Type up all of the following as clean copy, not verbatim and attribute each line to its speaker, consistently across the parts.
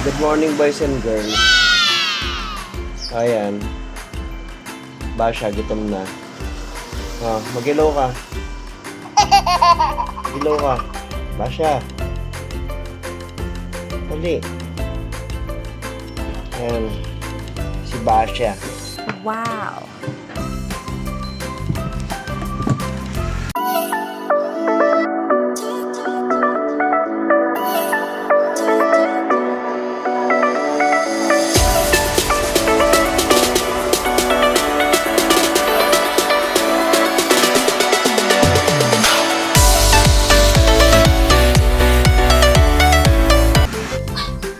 Speaker 1: Good morning, boys and girls. Ayan. Basha, gutom na. Mag-ilaw ka. Ilaw ka. Basha. Hali. Ayan. Si Basha.
Speaker 2: Wow.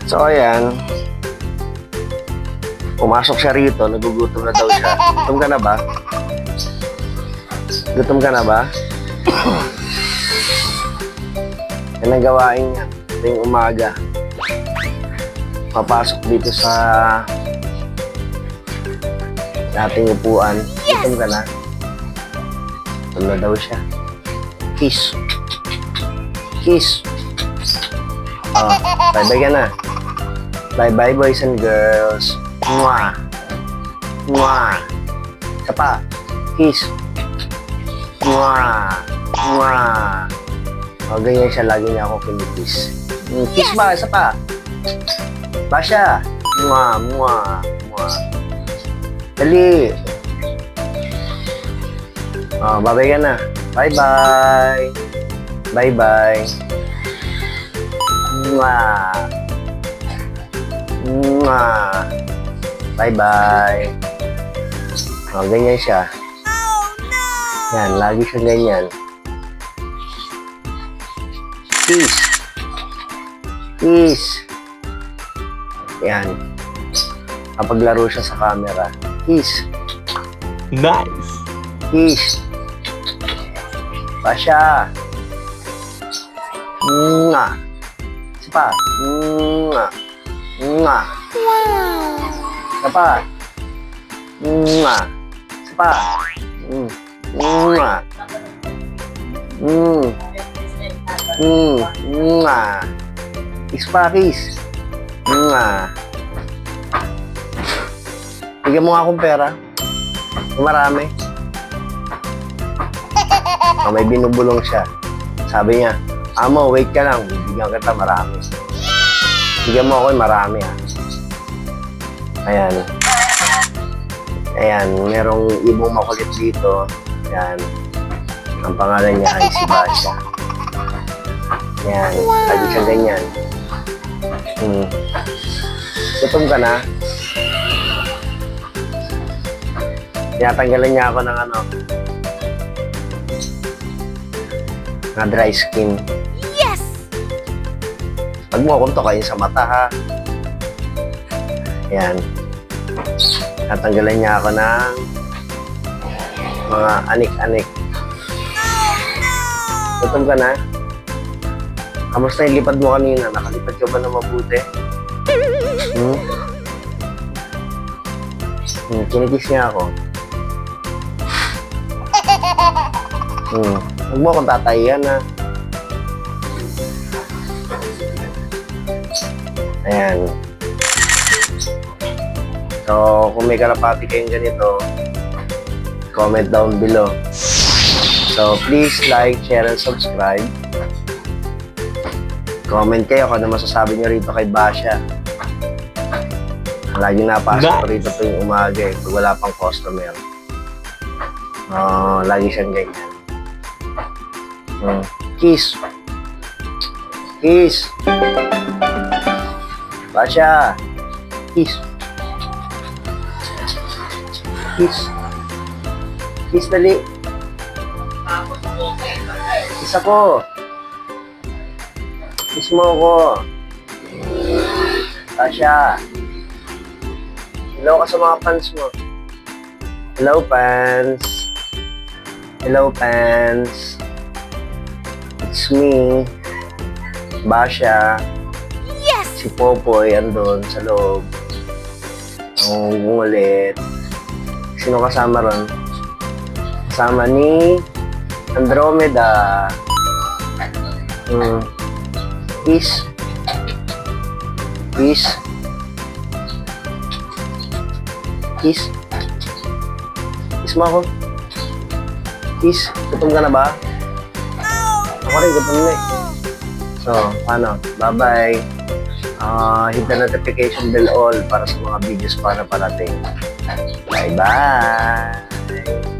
Speaker 1: So, ayan. Pumasok siya rito. Nagugutom na daw siya. Gutom ka na ba? Gutom ka na ba? Yan ang gawain niya. Ito yung umaga. Papasok dito sa ating upuan. Gutom ka na? Gutom na daw siya. Kiss. Kiss. Bye-bye ka na. Bye-bye, boys and girls. Mwah! Mwah! Isa pa. Kiss. Mwah! Mwah! Ganyan siya. Lagi niya ako kinikiss. Kiss ba? Isa pa. Basha! Mwah! Mwah! Mwah! Dali! Bye-bye ka na. Bye-bye! Bye-bye! Mwah! Mwah! Bye-bye! Ganyan siya. Yan, lagi siyang ganyan. Kiss! Kiss! Yan. Kapag laro siya sa camera. Kiss!
Speaker 3: Nice!
Speaker 1: Kiss! Basha! Mwah! Isa pa. Mwah! Mwah! Isa pa. Mwah! Isa pa. Mwah! Mwah! Kiss pa, kiss. Mwah! Bigyan mo nga akong pera. Marami. May binubulong siya. Sabi niya, Amo, wait ka lang. Bibigyan kita marami. Bigyan mo ako yung marami, ha. Ayan. Ayan, merong ibong makulit dito. Ayan. Ang pangalan niya ay si Basha. Ayan. Lagi siya ganyan. Gutom ka na? Tinatanggalan niya ako ng na dry skin.
Speaker 2: Yes!
Speaker 1: Pag mo akong tokayin sa mata, ha? Ayan. Natanggalan niya ako ng mga anik-anik. Gutom ka na? Kamusta yung lipad mo kanina? Nakalipad ka ba na mabuti? Kinikiss niya ako. Huwag mo akong tatayan, ha? Ayan. So, kung may kalapati kayong ganito, comment down below. So, please like, share, and subscribe. Comment kayo kung ano masasabi nyo rito kay Basha. Lagi napasok ko rito tuwing umaga pag wala pang customer. Lagi siyang ganyan. Kiss. Kiss. Basha. Kiss. Kiss. Kiss, dali. Kiss ako. Kiss mo ako. Basha. Hello ka sa mga fans mo. Hello, fans. Hello, fans. It's me, Basha.
Speaker 2: Yes!
Speaker 1: Si Popoy andun sa loob. Ang ulit. Sino kasama ron? Kasama ni Andromeda. Kiss. Kiss. Kiss. Kiss mo ako. Kiss. Gutom ka na ba? Ako rin, gutom na eh. So, paano? Bye-bye. Hit the notification bell all para sa mga videos pa na parating. Bye-bye!